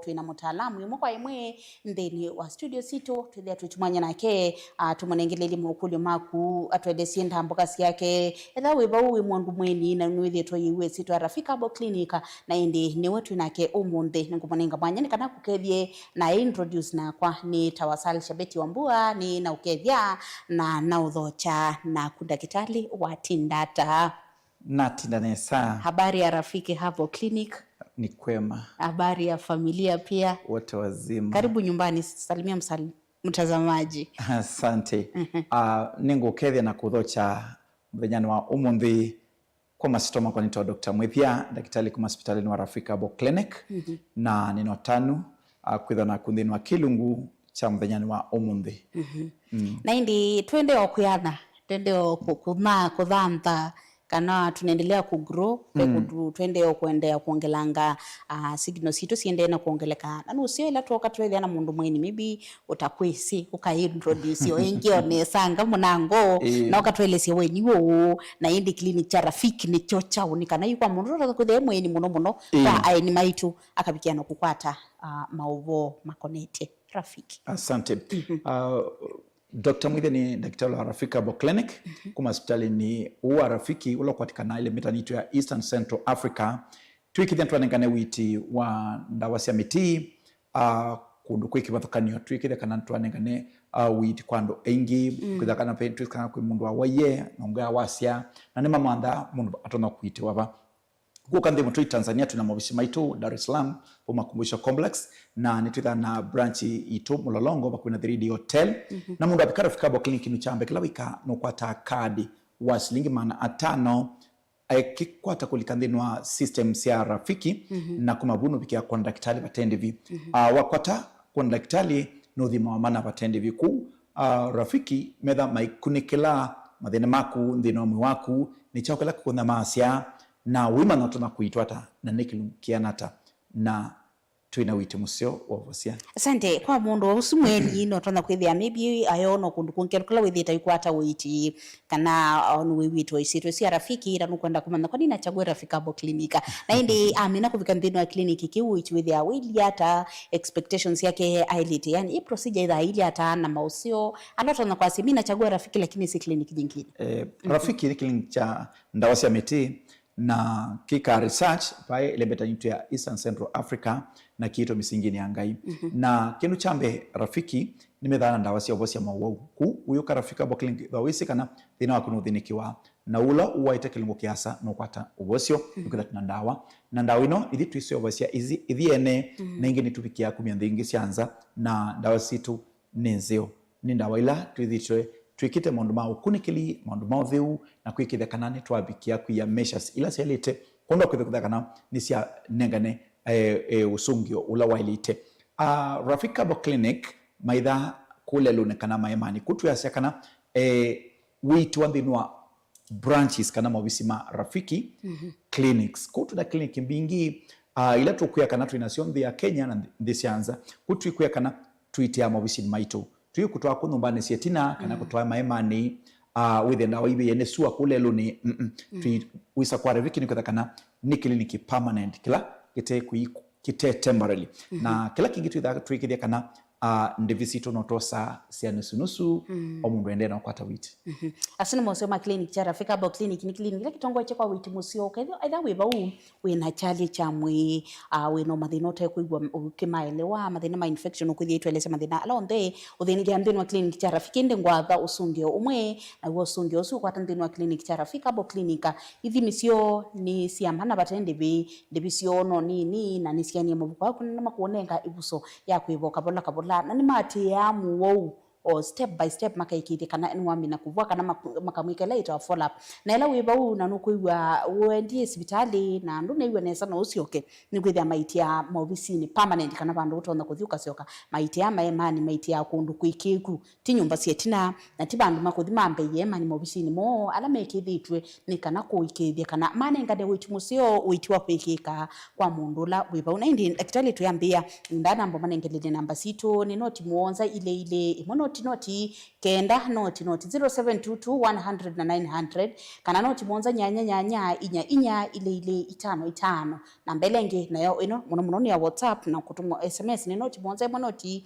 Tuina mutaalamu yumo kwa imwe ndeni wa studio sito tulia tuchumanya nake tumonengeleli mukuli maku atwedesi ndambokasi yake etha weba uwe mwandu mweni na nwithe to yiwe sito arafika bo klinika na indi ni wetu nake umunde ngumonenga mwanya ni kana kukethie na introduce na kwa ni Tawasal Shabeti Wambua ni na ukethia na udhocha na kundakitali wa Tindata Natindanesa. Habari ya rafiki hapo clinic? Ni kwema. Habari ya familia pia? Wote wazima. Karibu nyumbani, salimia mtazamaji. Asante. Ningu kethia na kudhocha mvenyani wa umundi kwa masitoma kwa nito Dr. Mwithia, dakitali kuma hospitali ni wa Rafika Abo Clinic, na nino tanu kwitha na kundini wa kilungu cha mvenyani wa umundi. Na hindi tuende okuyana, tuende kudhanta, kana tunaendelea kugrow twende kuendea kuongelanga signal situ siende na kuongeleka nanu sio ila tuoka twethia na mundu mweni maybe utakwisi ukaintroduce wengi onesanga munango na ukatwelesi wenyiwo na indi clinic cha Rafiki ni chocha unikana yuko mundu ro kuthe mweni muno kwa aini maitu akabikiana kukwata mauvo makonete Rafiki. Asante. Dr. Mwithia ni daktari wa Rafika Abo Clinic, kuma hospitali ni uwa Rafiki ulo kwatikana ile metanito ya Eastern Central Africa. Tuikithia tuanengane witi wa ndawasi ya miti kundu kwiki bathukanio tuikithia kana tuanengane witi kwando engi kwitha kana pe tuikana kwi mundu wa waye nonga wasia na ni mamanda mundu atona kwiti waba kuka ndimo tu Tanzania tuna mabisi maitu Dar es Salaam po Makumbusho Complex na nitwitha na branch itu Mulolongo bakwina 3D Hotel na mundu apika Rafika Abo Clinic nuchambe kila wika no kwata kadi wa shilingi mana atano kikwata kulikandinwa system ya Rafiki na kumabunu bikia kwa daktari batendevi wakwata kwa daktari no dhima wa mana batendevi ku Rafiki medha maikunikila madhene maku ndino mwaku ni chakula kuna maasya na wima na tuna kuitwata na nikilu kianata na tuina witi musio wavusia. Asante kwa mundu usumweni no tona kwithia maybe ayono kundu kunkelukula withita yukwata witi kana onu wito isitwe si Rafiki ira nukwenda kumana kwa nini nachagua Rafika Abo Clinic na indi amina kufika ndino ya kliniki kiwiti withia wili hata expectations yake ailite yani hii procedure ida ili hata na mausio anatona kwa si mimi nachagua Rafiki lakini si kliniki nyingine. Rafiki ni kliniki cha ndawasi ya miti na kika research pae ile betanito ya Eastern Central Africa na kiito misingini ya ngai na kinu chambe Rafiki nimedhana ndawasi ya ubosi ya mawau ku uyuka Rafika Abo Clinic dhawisi kana dhina wakunuthinikiwa na ula uwaita kilungu kiasa no kwata ubosio ukitha tunandawa na ndawa ino ithi tuisio ubosi ya ithi ene na ingi nitubikia kumia ndingi sianza na ndawasi tu nenzeo ni ndawa ila tuithitwe tuikite maundu mao kunikili maundu mao thiu na kwikithia kana ni twabikia kuya measures ila sialite kondo kwithia kana ni sia nengane usungio ula wailite Rafika Abo Clinic maitha kule lune kana maemani kutu ya sia kana witu wandinua branches kana mawisi ma Rafiki clinics kutu da clinic mbingi ila tukuya kana tuinasion ya Kenya na ndisianza kutu ikuya kana tuitia mawisi maitu tuyu kutoa kunumbani sietina kana kutoa maemani within our ibe yene suwa kule luni wisa kwa Rafiki nikotha kana ni kliniki permanent kila kite temporarily na kila kingitu tuikithia kana ndivisito notosa sia nusu omundu ende na kwata witi asina mosema clinic cha Rafika Abo Clinic ni clinic la kitongo cha kwa witi musio kaitho aitha weba we na chali cha mwi we no mathina te kuigwa ukimaelewa mathina ma infection ukuthia twelese mathina alonde uthini gia ndini wa clinic cha Rafiki ndi ngwatha usungio umwe na wo usungio usu kwata ndini wa clinic cha Rafika Abo Clinic ithi misio ni siamana batende ndibisio no ni na nisiani mubuko kuna makuonenga ibuso ya kuivoka bola na ni mati ya muwou o step by step makaikithia kana enwami na kuvua kana makamwike later follow up na ila weba na nukuigwa wendi hospitali na ndu neiwe nesa no usioke ni kwithia maitia maobisi ni permanent kana bandu utona kuthiuka sioka maitia maemani maitia kundu kwikiku ti nyumba sietina na ti bandu makuthi mambe yema ni maobisi ni mo ala mekithitwe ni kana kuikithia kana manenga de witu musio witiwa kwikika kwa mundu la weba una indi daktari tuyambia ndana ambo manengelele namba sito ni noti muonza ile imono noti kenda noti 0722 kana noti monza nyanya inya ile 55 na mbelenge nayo ino muno ya WhatsApp na kutuma SMS ni noti monza noti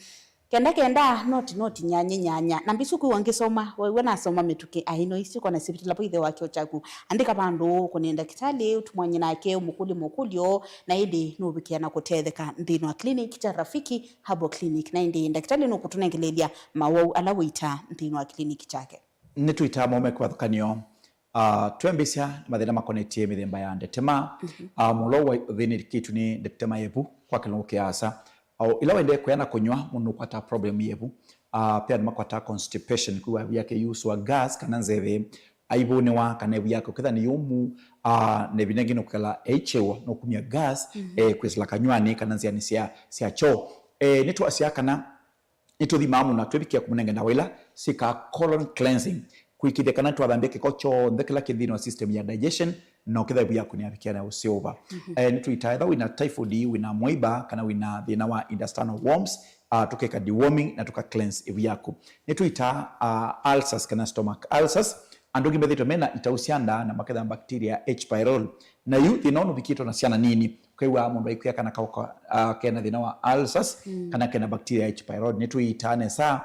kenda noti nyanya na mbisuku wangisoma wewe nasoma metuke ahino isiko na sibiti lapo ithe wake ochaku andika bandu kunenda kitali utumwanye nake mukulio na indi nubikia na kutetheka ndino wa clinic cha Rafiki Herbal Clinic na indi ndakitali no kutunengelelia mawau alawita ndino wa clinic chake nitu itamo kwa thukanio twembisia mathina makonetie mithemba ya ndetema mulo wa thini kitu ni ndetema yebu kwa kilungu kiasa au ila wende kuyana kunywa munu kwata problem yebu pia ni makwata constipation kuwa yake use wa gas kana nzeve aibone wa kana yake kitha ni yumu ne binengi no kala echewa no kumya gas kwesla kanywani kana nzia ni sia cho nitu asia kana nitu thimamu na twebikia kumunenge na wela sika colon cleansing kuikide kana twathambike kocho ndekela kithino system ya digestion no kitha bia kunia bikiana usiova nitu itaitha wina typhoid wina moiba kana wina thina wa intestinal worms tukeka deworming na tuka cleanse ebiako nitu ita ulcers kana stomach ulcers andogi mbethito mena itausianda na maketha bacteria H pylori na yu thinono bikito na siana nini kaiwa mundu aikuya kana kauka kena thina wa ulcers kana kena bacteria H pylori nitu itane saa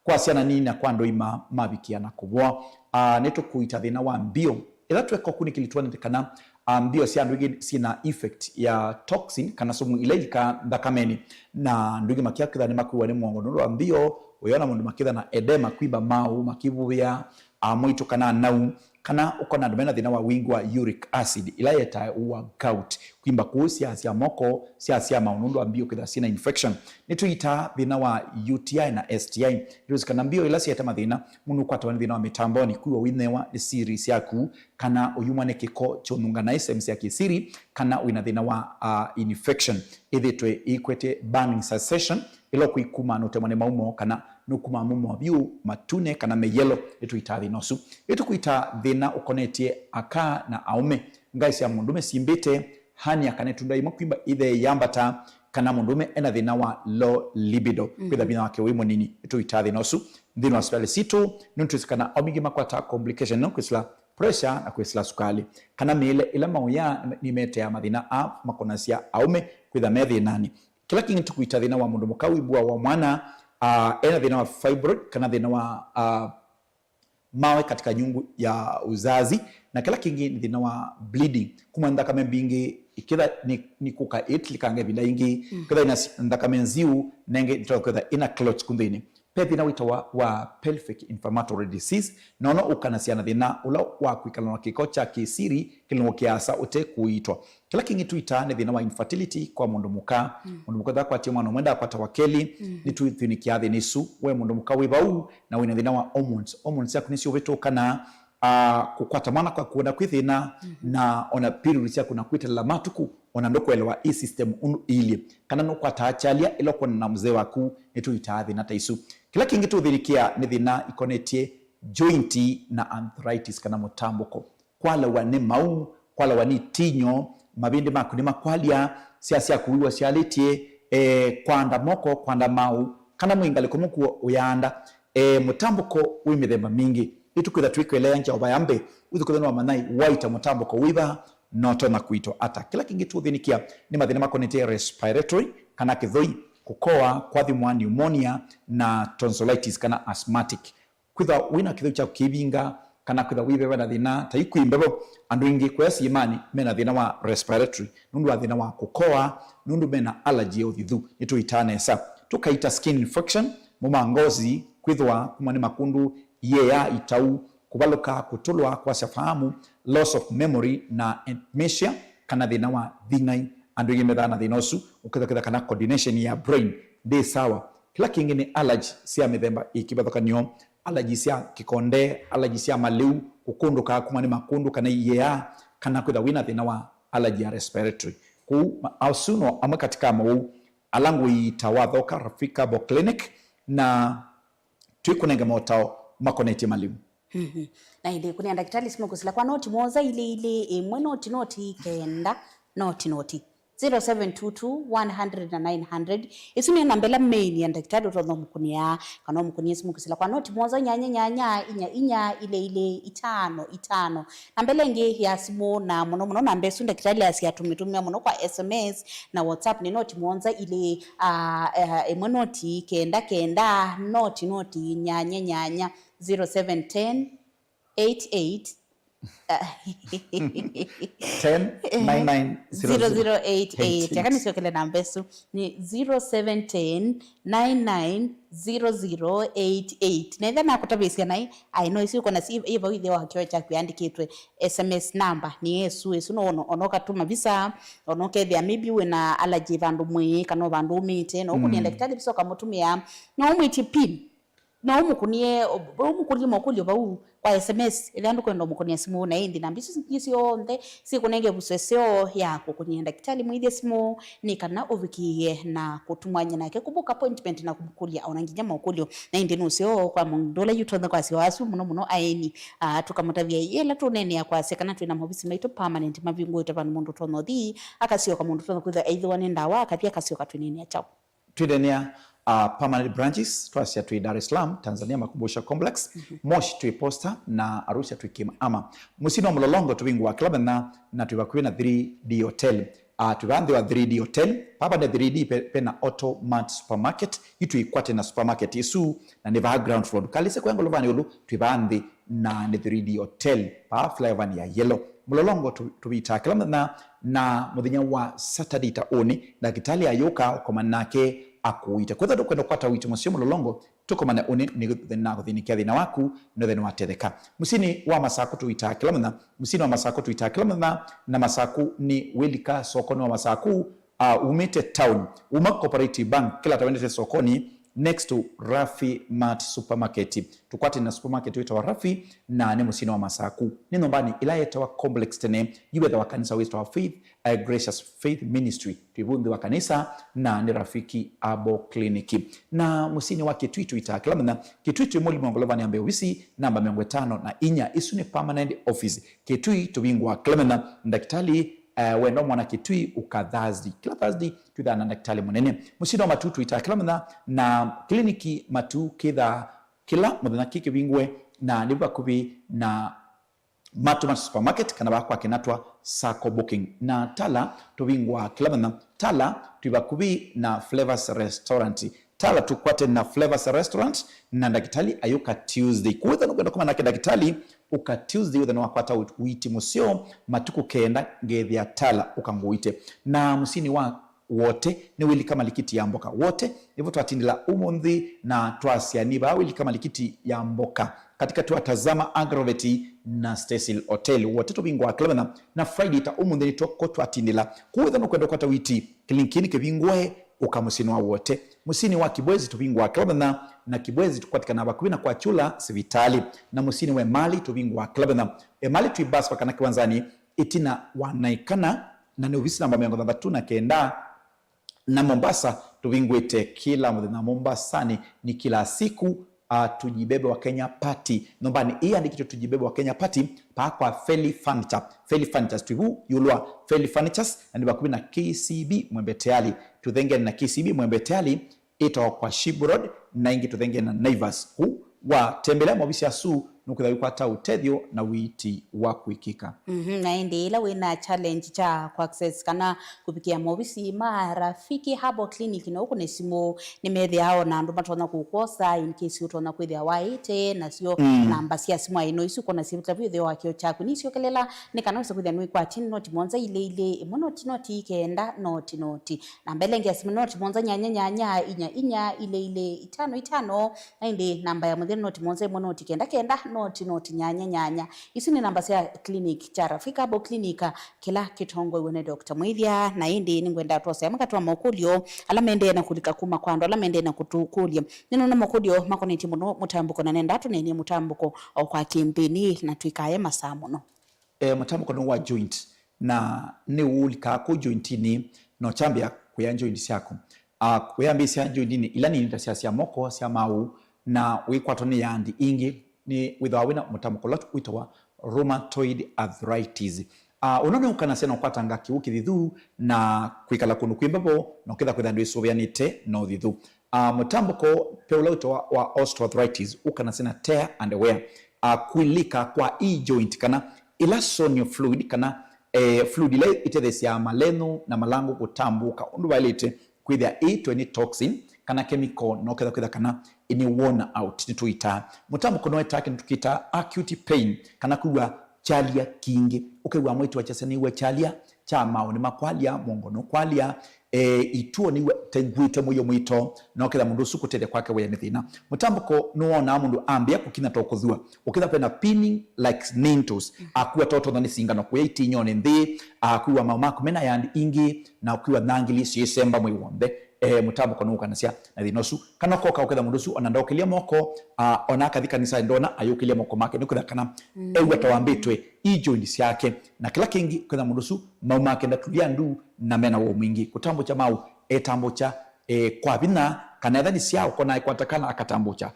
kwa siana nini na kwa ndoima mabikia na kubwa neto kuita thina wa mbio ila tuweko kuni kilituwa kana mbio si andugi sina effect ya toxin kana sumu ileka ndakameni na ndugi makia kitha ni makuwa ni mwongo wa mbio uyona mundu makitha na edema kuiba mau makibubia moito kana nau kana ukona domena thina wa wingi wa uric acid ila yeta wa gout kuimba kuhusia sia moko sia maunundu wa mbio kitha sina infection nituita thina wa UTI na STI hizo kana mbio ila sia mathina munu kwata thina wa mitamboni kuwa winewa ni series yaku kana uyumane kiko chonunga na SMS ya kisiri kana wina thina wa infection ithitwe ikwete burning cessation ilo kuikuma no temane maumo kana nukuma mumo biu matune kana meyelo etuita thinosu etukuita thina ukonetie aka na aume ngaisi ya mundume simbite hani akanetunda imokwimba ithe yambata kana mundume ena thina wa low libido kwitha bina wake wimo nini etuita thinosu thina wa spelesitu nuntusikana omigi makwata complication no kwisla pressure na kwisla sukali kana mele ila mauya nimete ya mathina a makonasia aume kwitha methi nani kila kingi tukuita thina wa mundu mukawibua wa mwana ena thina wa fibroid kana thina wa mawe katika nyungu ya uzazi na kila kingi thina wa bleeding kuma ndakame mbingi ikitha ni kuka likange bila ingi kitha ina ndakame nziu nenge itoketha ina clots kunthini pe thina wita wa pelvic inflammatory disease nono ukanasiana thina ula wa kwikala na kikocha kisiri kilungo kiasa ute kuitwa kila kingi tuita ne thina wa infertility kwa mundu muka mundu muka kwa tia mwana mwenda kwata wakeli ni tuithini kiathi nisu we mundu muka wibau na wina thina wa hormones ya kunisi uveto kana kukwata mwana kwa kuona kwithina na ona periods ya kuna kwitela matuku ona ndokwelewa e system ili kana no kwata achalia ilo kwa na mzee waku netuita thina taisu kila kingi tuthirikia ni thina ikonetie jointi na arthritis kana mutambuko kwala wane mau kwala wani tinyo mabindi maku ni makwalia siasia kuwiwa sialitie kwanda moko kwanda mau kana mwingali kumuku uyanda mutambuko wimithemba mingi itukwitha twikwelea nja obayambe uthukutha wa manai waita mutambuko wiba noto na kuito ata kila kingi tuthinikia ni mathina makonetie respiratory kana kithoi kukoa kwathimwa pneumonia na tonsillitis kana asthmatic kwitha wina kithoi cha kibinga kana kwitha wibe na thina ta ikuimbebo andu ingi kwesi imani mena thina wa respiratory nundu wa thina wa kukoa nundu mena allergy uthithu ituitane sa tukaita skin infection muma ngozi kwithwa kuma ni makundu ya itau kubaluka kutulwa kwa safahamu loss of memory na amnesia kana thina wa thingai andu ingi methana thinosu ukitha kana coordination ya brain de sawa kila kingi ni allergy sia mithemba ikibathokanio allergy sia kikonde allergy sia maliu kukunduka kuma ni makundu kana ya kana kwitha wina thina wa allergy ya respiratory ku ausuno ama katika mau alangu itawathoka Rafiki Herbal Clinic na twikunenge motao makoneti malimu na ile kuni daktari simo kusila kwa noti moza ile imwe noti kenda noti 0722 100 na 900 isu ni nambela main ya daktari utono mkunia kana mkunia simu kusila kwa noti mwanza nyanya inya ile itano nambela nge ya simu na muno nambe su daktari asiatumitumia muno kwa SMS na WhatsApp ni noti mwanza ile noti kenda noti nyanya 0710 88 0088 yakani sio kile nambesu ni 0710 990088 na ithana nakutabisia nai I know isi uko na hivyo hivyo wakiwa cha kuandikitwe SMS number ni yesu no onoka tuma visa onoke thia maybe we na allergy vandu mwe kana vandu umite no kuni daktari bisoka mutumia no umiti pin na umukunie umukulimo bau kwa SMS ile andu kwenda umukunia simu na indi na mbisu sisi onde sikunenge buseseo yako kunienda kitali mwide simu ni kana uvikie na kutumwanya nake kubuka appointment na kumkulia onanginya makulio na indi nusio kwa mundola yutonda kwa siwasu muno aeni tukamutavia yela tunene ya kwa sekana twina mobisi maito permanent mavingo ite van mundu tono di akasio kwa mundu tono kuza either wanenda wa akapia akasio kwa twinene ya chao twidenia permanent branches twasia twi Dar es Salaam Tanzania Makumbusho Complex Moshi twi Posta na Arusha twi Kima ama musino mlolongo tuwingwa club na twibakuwe na 3D hotel tubande wa 3D hotel papa na 3D pena Automat supermarket itu ikwate na supermarket isu na neva ground floor kalise kwengo lovani ulu tubande na 3D hotel pa flavor ya yellow mlolongo tubita club na mudhinya wa Saturday taoni na kitali ayoka kwa manake akuita kwenda kwenda kwata wito musio mlolongo tuko mana une ni na kuthinikia thina waku no thina watetheka musini wa masaku tuita kilamana musini wa masaku tuita kilamana na masaku ni welika sokoni wa masaku umete town uma cooperative bank kila tawende sokoni next to Rafi Mart supermarket tukwate na supermarket wetu wa Rafi na ne musini wa masaku nino mbani ilaye wa complex tene yuwe wa kanisa wetu wa faith gracious faith ministry tuibundi wa kanisa na ni Rafiki Abo Clinic na musini wa kitwitu itakilama na kitwitu mwali mwangolova ni ambayo wisi namba 5 na inya isuni permanent office kitwitu bingwa klamena ndakitali wendo mwana kitui ukadhazi kila Thursday tudana daktari munene musino matutu itakilama na kliniki matu kila mudana kike bingwe na niba kubi na Matu supermarket kana bakwa kinatwa Sako Booking na Tala tubingwa kilabana Tala tubakubi na Flavors Restaurant Tala tukwate na Flavors Restaurant na dakitali ayuka Tuesday kuweza nukenda kuma nake dakitali uka Tuesday wetha wakwata uiti musio matuku kenda ngethi ya Tala ukanguite na musini wa wote ni wili kama likiti ya mboka wote hivyo tuatindila umonthi na tuasianiba wili kama likiti ya mboka katika tuatazama Agroveti na Cecil Hotel wote tubingwa klabana na Friday ta umonthi toko tuatindila kuweza nukwenda kwata witi klinikini kebingwe ukamusini wa wote musini wa Kibwezi tubingwa klabana na Kibwezi tukwatika na bakubina kwa chula sivitali na musini wa Mali tubingwa klabana Mali tuibas wakana kiwanzani itina wanaikana na ni ofisi namba 139 na Mombasa tubingwete kila mudhina Mombasani ni kila siku tujibebe wa Kenya Party nombani iya ndikicho tujibebe wa Kenya Party kwa Feli Furnitures tuibu yulua Feli Furnitures na nibakubi na KCB Mwembeteali tudhenge na KCB Mwembeteali ito kwa Shibu Road na ingi tudhenge na Naivas wa tembelea mwabisi ya Suu nukudhawi kwa ta utedhio na witi wa kuikika. Na indi ila wina challenge cha kwa access kana kupikia mwabisi Rafiki Herbal Clinic na huku nesimo ni methi hao na nduma tuwana kukosa in case utona kwezi ya waite na sio namba siya simu wa ino isu kona siya vio dhio wakio chaku ni sio kelela ni kanawisa kwezi ya nui kwa chini noti mwonza ile noti kenda noti na mbele ngia simu noti mwonza nyanya inya ile itano na indi namba ya mwezi noti mwonza noti kenda noti nyanya isi ni namba ya clinic cha Rafiki Herbal Clinic kila kitongo iwene Dr. Mwithia na indi ningwenda atwasa ya makatuwa maukulio ala mende na kulika kuma kwando ala mende na kutukulia nino na maukulio makoneti muno mutambuko na nenda atu nene mutambuko kwa kimpini na tuikaye masamu no mutambuko no wa joint na ne ulika ko joint ni no chambia kuya joint siako kuyambi siya joint ni ilani nita siya moko siya mau na wikwatoni yandi ingi ni without mutambuko lot witawa rheumatoid arthritis unaona ukana sena kwatanga kiuki thithu na kwikala kunu kwimbapo na ukitha kwitha ndu isovianite no thithu mutambuko peulauto wa osteoarthritis ukana sena tear and wear kwilika kwa joint kana ila sonio fluid kana fluid ile itethesia malenu na malango kutambuka undu bailite kwithia E20 toxin kana chemical no kwitha kana ini worn out nituita mutambuko no etake tukita acute pain kana kuwa chalia kingi ukiwa mwitu wa chasani we chalia chama ni makwalia mongono kwalia ituo niwe tengwite muyo mwito no kila mundu sukutete kwake we nithina mutambuko nuona mundu ambia kukina tokothua ukitha pena pinning like nintos akuwa toto thani singano kwa itinyo ne nthi akuwa mama kumena yandi ingi na ukuwa nangili sisemba mwi wombe mutambuko nuka nasia na thinosu kana koka ukitha mundu su onandokelia moko ona kathika nisa ndona ayukilia moko make nikutha kana ewe tawambitwe joints yake na kila kingi kwa mundu su mauma kenda tulia ndu na mena wo mwingi kutambucha mau etambucha kwa bina kana ethani cia ukona ikwatakana akatambucha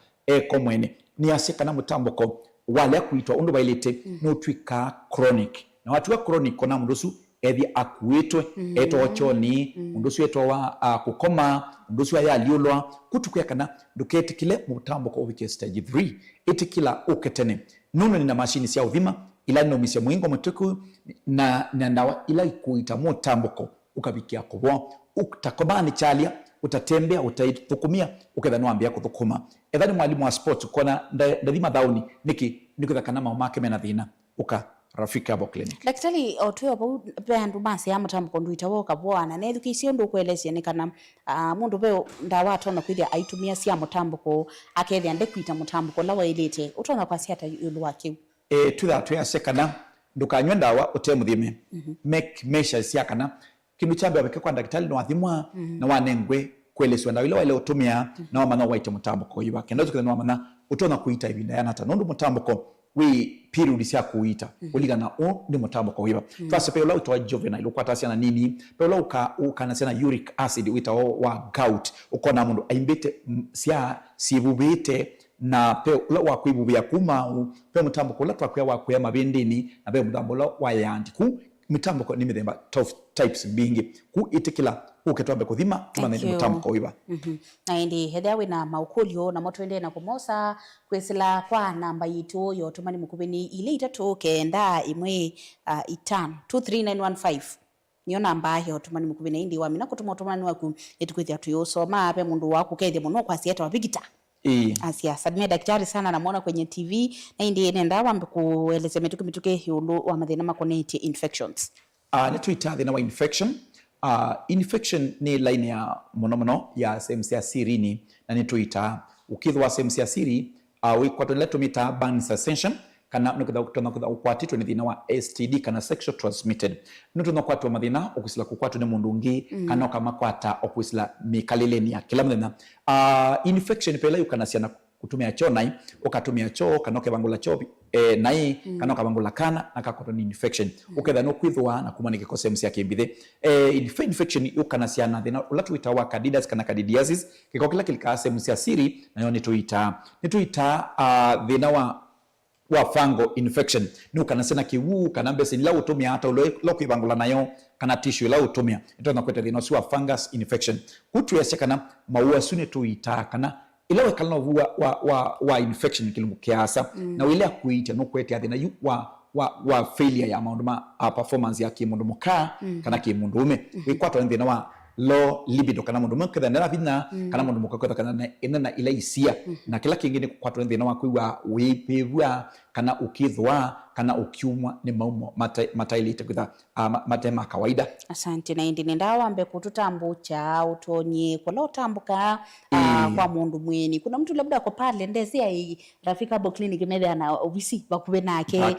komwene ni asikana mutambuko wale kuitwa undu bailite no twika chronic na watu wa chronic kona mundu su ethi akuitwe eto choni mundu su eto wa kukoma mundu su ya liulwa kutukuya kana nduketi kile mutambuko ubike stage 3 itikila uketene nuno ni na mashini cia uthima ila no misya mwingo mutuku na ndawa ila ikuita mutambuko ukabikia kubwa utakobani chalia utatembea utaithukumia uketha nwambia kuthukuma ethani mwalimu wa sport kona ndathima thauni nikitha kana maumake mena thina uka Rafiki Herbal Clinic daktari otuyo bo bandu masi ya mutambuko nduita woka bwana na education ndu kwelesia ni kana mundu be ndawa atona kwithia aitumia cia mutambuko akethia ndekuita mutambuko lawa ilete utona kwa siata yulu wake tuya sekana ndukanywa ndawa utemuthime make measures cia kana kindu chambe abeke kwa daktari no athimwa na wanengwe kweleswa ndawa ile wale utumia na wamana waite mutambuko iba kenda tukana wamana utona kuita ibinda yana ta ndu mutambuko we period cia kuita uligana ni mutambuko wiba twase pe ulau to juvenile ukwata cia na nini pe ulau ukana cia na uric acid wita wa gout ukona mundu aimbite cia sibubite na pe ulau wa kuibubia kuma pe mutambuko la twakwya wa kuya mabindini na pe mutambuko wa yandi ku mitambuko ni mithemba types bingi ku itikila uketwambe kuthima kuma ni mutambuko wiba na indi hedha wina maukulio na motwende na kumosa kwesila kwa namba yitu yo tumani mukubeni ile itatu kenda imwe 5 23915 niyo namba yo tumani mukubeni indi wa mina kutuma tumani waku etukwithia tuyosoma ape mundu waku kethe muno kwa sieta wabigita Asia sadime daktari sana namuona kwenye TV na indi nenda wambe kueleze mituke yulu wa mathina makoneti infections nituita thina wa infection infection ni line ya monomono ya sehemu cia sirini na nituita ukithwa sehemu cia siri wikwato letomita burn sensation kana nukutha ukwatitwe ni thina wa STD kana sexual transmitted nutuna kwatwa mathina ukwisila kukwatwa ni mundu ungi kana kamakwata okwisila mikalileni ya kila muthenya infection pela yukana ciana kutumia choo nai ukatumia choo kana ukebangula choo nai kana ukabangula kana nakakwatwa ni infection uketha no kwithwa na kuma ni gikose msia kimbithe infection yukana ciana thina ulatuita wa candidiasis kana candidiasis kiko kila kilikase msia siri nayo nituita thina wa fungal infection nuka nasena kiwu kana mbese la utumia hata lo kwibangula nayo kana tissue la utumia itona kwete thina wa fungus infection kutu yase kana maua sune tuita kana ilawe kana wa infection kilungu kiasa na wile kuita no kwete athina wa failure ya maunduma performance ya kimundu muka kana kimundu ume wikwatwa thina wa low libido kana mundu muketha ndara bina kana mundu mukakotha kana inena ila isia na kila kingine kwatwa thina wa kuiwa wipivwa kana ukithwa kana ukiumwa ni maumo matailite kwitha matema kawaida. Asante na indi nenda wambe kututambucha utonye kwa lo tambuka kwa mundu mweni kuna mtu labda kwa pale ndezia Rafiki Herbal Clinic mede na obisi bakube nake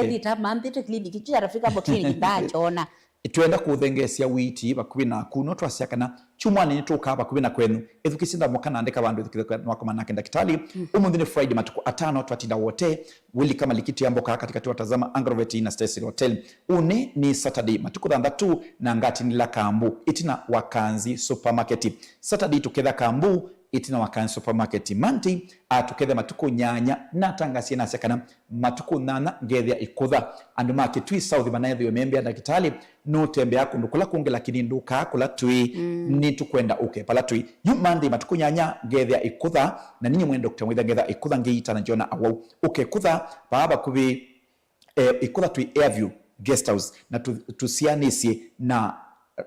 thita mamthite clinic cha Rafiki Herbal Clinic ndachona itwenda kuthengesia witi bakubi na kuno twasia kana chumwani nituka bakubi na kwenu ethukisinda mukana andika bandu ethukithwa nwakoma nake ndakitali umuthi ni Friday matuku 5 twatinda wote wili kama likiti amboka katika tuwatazama Agrovet na Stacy Hotel une ni Saturday matuku 6 na ngati ni la Kambu itina wakanzi supermarket Saturday tuketha Kambu itina wakan supermarket manti atukethe matuku nyanya na tangasia na sekana matuku nana ngethia ikutha andu makitwi south manathi membe ndakitali no tembe yako ndukula kunge lakini nduka kula twi ni tukwenda pala twi yu mandi matuku nyanya ngethia ikutha na ninyi mwendo Dr. Mwitha ngethia ikutha ngiita na jona awau kutha baba kubi ikutha twi Airview guest house na tusianisie na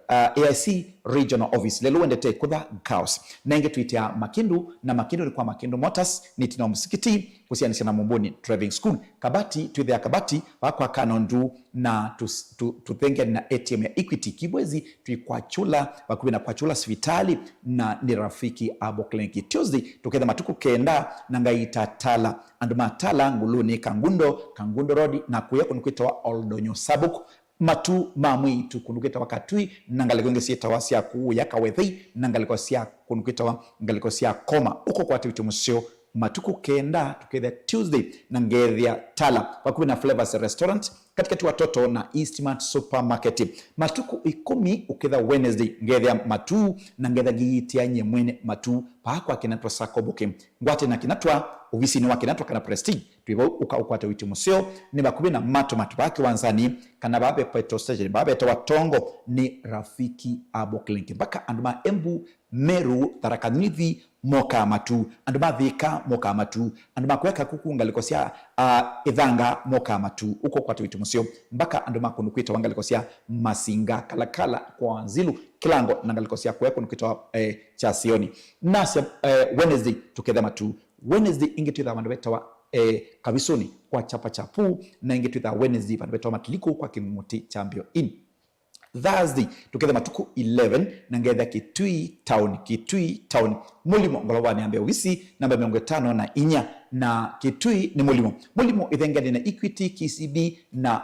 AIC regional office lelo wendete kutha house nenge tuitia Makindu na Makindu ni kwa Makindu Motors ni tina msikiti kusianisha na Mumbuni driving school kabati tuithia kabati wakwa kanondu na tuthengia na ATM ya Equity Kibwezi tuikwa chula wakubi na kwa chula hospitali na ni rafiki abo clinic Tuesday tuketha matuku kenda na ngaita tala anduma tala nguluni Kangundo road na kuyeko nukuitawa Oldonyo Sabuk matu mamwi tukunukita wakatui nangaliko sieta wasia kuu yaka wethi nangaliko sia kunukita nangaliko sia koma uko kwa tiwitu musio matuku kenda tukethia Tuesday na ngethia tala wakubi na Flavors Restaurant katika watoto na Eastmart Supermarket matuku 10 uketha Wednesday ngethia matu na ngethia giitia nyemwene matu pakwa kinatwa Sakoboke ngwate na kinatwa uvisi ni wakinatwa kana Prestige tuibo ukwata witu museo ni bakubi na matu baki wanzani kana babe petrol station babe tawa tongo ni rafiki abo clinic mpaka anduma Embu Meru Tharakanithi moka matu anduma Thika moka matu anduma kuweka kuku ngalikosia Ithanga moka matu uko kwata witu museo mpaka anduma kunukwita wangalikosia Masinga Kalakala kwa Nzilu Kilango nangalikosia kuweka nukwita cha Sioni nasi Wednesday tuketha matu Wednesday ingetitha vandu betawa Kabisoni kwa chapa chapu na ingetitha Wednesday vandu betawa Matiliko kwa Kimuti Champion in Thursday tuketha matuku 11 na ngetha Kitui town mulimo ngolobani ambia wisi namba 5 na inya na Kitui ni mulimo ithengani na Equity KCB na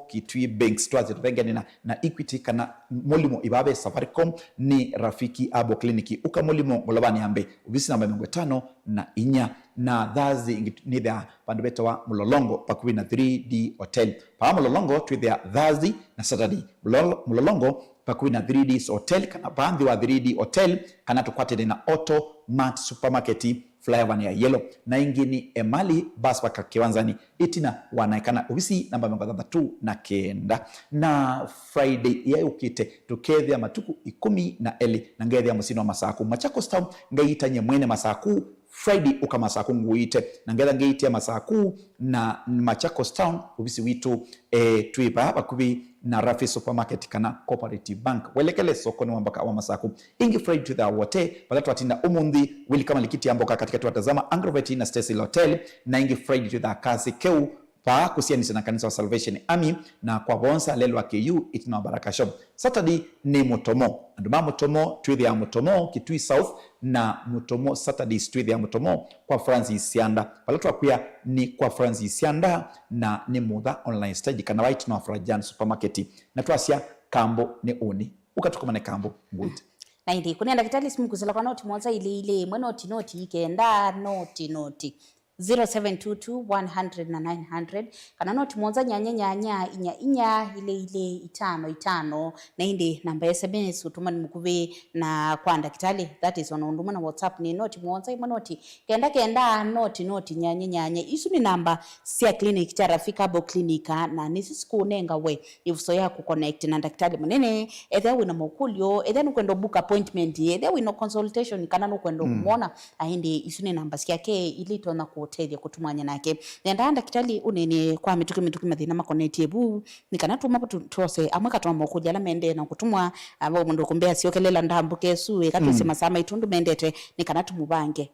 Kitui Banks twaze ithengani na Equity kana mulimo ibabe Safaricom ni rafiki abo kliniki uka mulimo ngolobani ambe wisi namba 5 na inya na Thursday ni the bandu betawa Mulolongo pakubi na 3D Hotel pa Mulolongo twithia Thursday na Saturday Mulolongo pakubi na 3D Hotel kana bandhi wa 3D Hotel kana tukwate na Auto Mart Supermarket flyover ya yellow na ingini Emali bus paka kiwanzani itina wanaikana ofisi namba 3 na kenda na Friday ya ukite tukethia matuku 10 na eli na ngethia musino masaku Machakos Town ngaita nyemwene masaku Friday uka masaku nguite na ngetha ngeitia masaku na Machakos Town ofisi witu tuipa hapa kubi na Rafi Supermarket kana Cooperative Bank welekele sokoni wambaka wa masaku ingi Friday to the wote patatu atinda umundi wili kama likiti amboka katika tuwatazama Angroveti na Stacy Hotel na ingi Friday to the kasi keu pa kusianisa na kanisa wa Salvation Army na kwa bonsa lelo wa KU itina Baraka Shop Saturday ni Mutomo anduma Mutomo tuithi ya Mutomo Kitui South na Mutomo Saturday tuithi ya Mutomo kwa Francis Sianda palatu wakuya ni kwa Francis Sianda na ni Mudha online stage kana white na Afrajan Supermarket na tuasia kambo ni uni ukatukumane kambo good na ndi kunenda kitali simu kuzala kwa noti mwanza ile noti ikenda noti 0722-100-900 kana noti mwanza nyanya inya ile itano na indi namba SMS utuma nimukuve na kwanda kitali that is wanaunduma na WhatsApp ni noti mwanza noti kenda noti nyanya isu ni namba sia clinic cha Rafika Abo Clinic na nisisiku nenga we ifuso ya kuconnect na daktari munene either we na mokulio either nukwendo book appointment either we no consultation kana nukwendo kumona aindi isu ni namba sia ke ilito na kutedia kutumanya nake nenda kitali unene kwa mituki mathina makoneti ebu nikanatuma tose amweka twa mokuja la mende na kutumwa abo mundu kumbea siokelela ndambuke suwe katusema sama itundu mendete nikanatumubange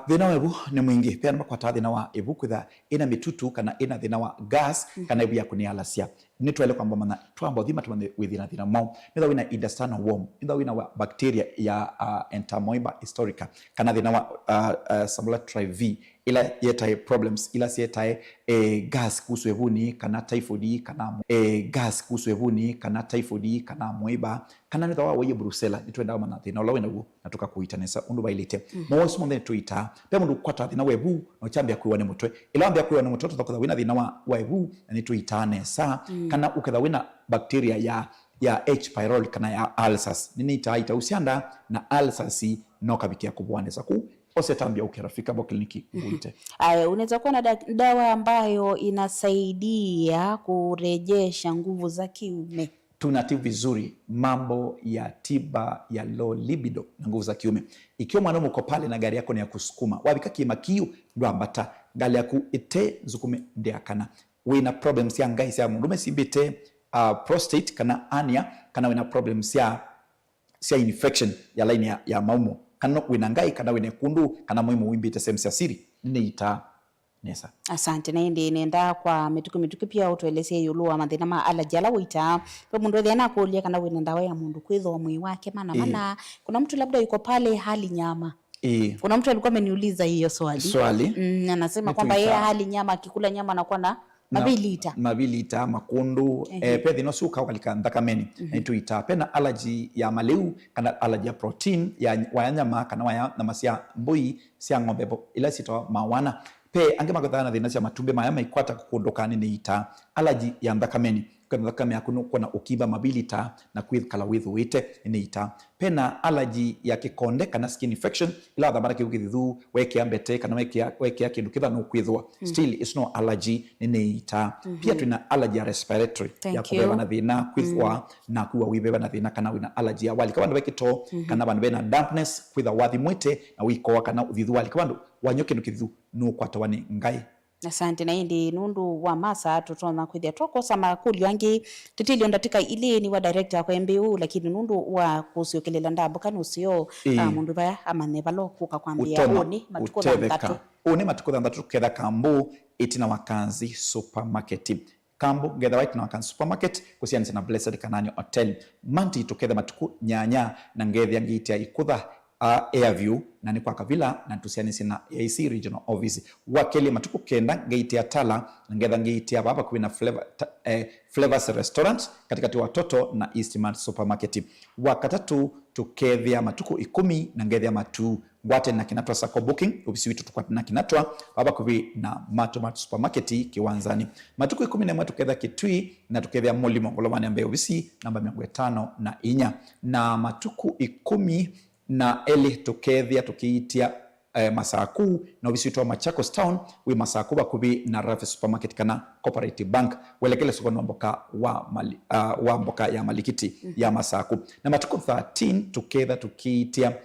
thina webu ni mwingi pia namakwata thina wa ebu kwitha ina mitutu kana ina thina wa gas kana ebu ya kunialasia ni twele kwamba mana twamba thima tumane withina thina mau nitha wina intestinal worm nitha wina wa bacteria ya Entamoeba historica kana thina wa Salmonella typhi ila yetae problems ila sietae gas kuswevuni kana typhoid kana gas kuswevuni kana typhoid kana moeba kana nitha wa waye Brucella nitwenda mana thina lawe naguo natuka kuitanesa undu bailite mawos monde tuita pe mundu kwata thina webu no chambia kuiwa ne mutwe ila ambia kuiwa ne mutwe tuthoka wina thina wa webu ni tuitane sa kana uketha wina bacteria ya H pylori kana ya ulcers nini ita usianda na ulcers no kabikia kubwaneza ku osetambia ukirafika bo kliniki uite. Unaweza kuwa na dawa ambayo inasaidia kurejesha nguvu za kiume. Tunatibu vizuri mambo ya tiba ya low libido na nguvu za kiume. Ikiwa mwanaume uko pale na gari yako ni ya kusukuma, wabika kimakiu ndo ambata gari yako ite zukume ndia kana. Wina problems ya ngai sia mundume sibite prostate kana hernia kana wina problems ya infection ya line ya maumo. Kana wina ngai kana wina kundu kana muhimu wimbite sehemu ya siri ita nesa. Asante na ndi nenda kwa mituku pia utuelezea yulua mathina ma allergy ala wita kwa mundu thena kulia kana wina ndawa ya mundu kwithwa mwi wake mana kuna mtu labda yuko pale hali nyama. Kuna mtu alikuwa ameniuliza hiyo swali. Anasema kwamba yeye hali nyama akikula nyama anakuwa na mabilita makundu pedhi no suka walika ndakameni tuita pena allergy ya maleu kana allergy ya protein ya wanyama kana waya na masia mbui sia ng'ombe ila sito mawana pe ange magodana thina cia matumbe maya maikwata kukundukani ni ita allergy ya ndakameni kana ndakame yakunu kuna ukiba mabilita na kwithkala withuite ni ita pena allergy ya kikonde kana skin infection ila thabara kiugithithu weke ambete kana weke kindu kitha no kwithwa still it's no allergy ni ita pia tuna allergy ya respiratory ya kubeba na thina kwithwa na kuwa wibeba na thina kana wina allergy ya wali kama weke to kana bandu bena dampness kwitha wathi mwite na wiko kana uthithu wali kama wanyoke nukithu no kwatawani ngai. Asante na ndi nundu wa masa tutona kwithia twakosa makuli wangi titilio ndatika ile ni wa director kwa MBU lakini nundu wa kusiokelela ndambo kana usio mundu baya amane balo kuka kwambia oni matuko ndatu matuko ndatu ketha kambu itina wakanzi supermarket kambu getha white na wakanzi supermarket kusiana na Blessed Kanani Hotel manti tuketha matuko nyanya na ngethi ngitia ikutha Airview na ni kwa kavila na tusianisi na AC Regional Office wakeli matuku kenda gate ya Tala na ngetha gate ya baba kuina Flavors Restaurant katikati watoto na Eastman Supermarket wakatatu tukethia matuku 10 na ngethia matu gwate na kinatwa sako booking ofisi witu tukwa na kinatwa baba kuvi na Matomat Supermarket kiwanzani matuku 10 na tukethia Kitui na tukethia Molimo Golomani ambaye ofisi namba 5 na inya na matuku 10 na eli tukethia tukiitia Masaku na ofisi wetu wa Machakos Town we Masaku bakubi na Rafi Supermarket kana Cooperative Bank welekele sokoni wa mboka ya Malikiti ya Masaku na matuku 13 tuketha tukiitia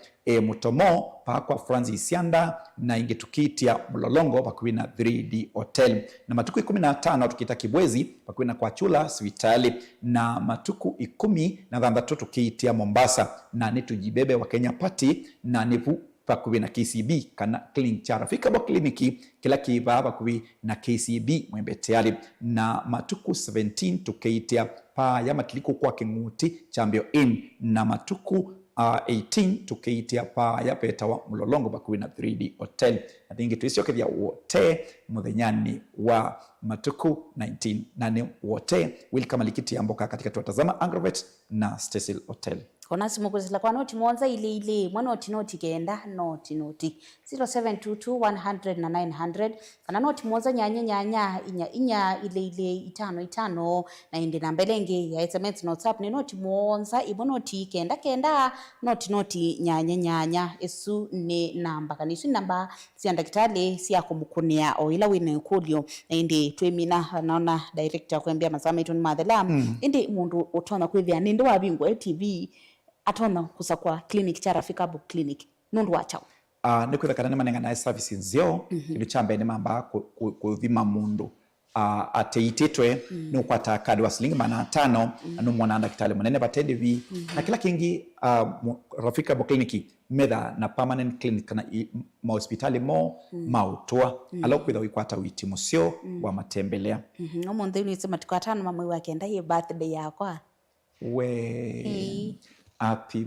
Mutomo pakwa Francis Sianda na inge tukiitia Mlolongo bakubi na 3D Hotel na matuku 15 tukiita Kibwezi bakubi na kwa Chula Switali na matuku 10 na dhandatu tukiitia Mombasa na nitujibebe wa Kenya Party na nivu bakubi na KCB kana clinic cha Rafika bo kliniki kila kiba bakubi na KCB mwembe tayari na matuku 17 tukaitia pa ya matiliko kwa Kinguti Chambio Inn na matuku 18 tukaitia pa ya Petawa Mlolongo bakubi na 3D Hotel na tingi tuisio ya wote muthenyani wa matuku 19 nane wote welcome Malikiti ya mboka katika tuwatazama Agrovet na Cecil Hotel. Kona simu kuzila kwa noti mwonza ile mwana noti kenda noti 0722 100 na 900 kana noti mwonza nyanya inya ile itano na indi na mbelenge ya SMS na WhatsApp ni noti mwonza ibo noti kenda noti nyanya esu ne namba kanisi namba sianda kitale siya kumukunia o ila wine kulio na indi twemina naona director kwambia masama itu ni mathelam indi mundu utona kwithia nindi wabingwa TV atona kusakwa clinic cha Rafika Book Clinic nundu wachao nikwitha kana manenga na services nzio kindu chambe ni mamba kuthima mundu ateititwe nukwata kadi wa shilingi 500 anu mwana ndakitale munene batende vi na kila kingi Rafika Book Clinic metha na permanent clinic kana ma hospitali mo mautua alokwitha wikwata witi musio wa matembelea no mundu ni sema tukatana mamwe wake ndaye birthday yakwa we happy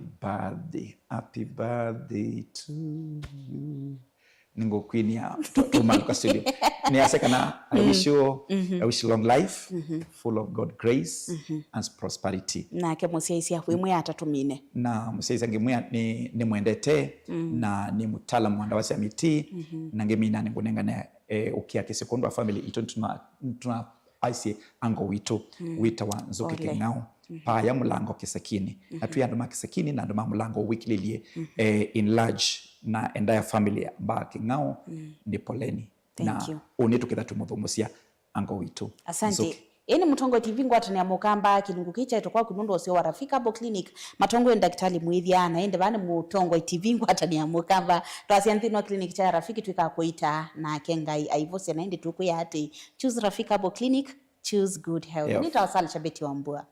birthday to you ningo queen ya tumanuka studio ni asekana I wish you long life full of God grace and prosperity na ke musiaisi yafu imwe atatumine na musiaisi ngemwe ni mwendete na ni mutaalamu wa ndawasi ya miti na ngemina ningunenga na ukia kisekondo family ito tuna aisi ango wito wita wa nzuki kengao pa ya mulango kisakini na tu yandu makisakini na ndu mulango wikililie in large na entire family ba kingao ni poleni na unitu kitha tumuthumusia ango witu. Asante. Eni Mutongo TV ngwatani ya mukamba kilungu kicha itokwa kunundu osio wa Rafika Abo Clinic matongo ya daktari muithia na ende bane Mutongo TV ngwatani ya mukamba twasianthino clinic cha Rafiki twika kuita na kengai aivosi na ende tuku ya ati choose Rafika Abo Clinic, choose good health. Nita wasali chabeti wa mbua.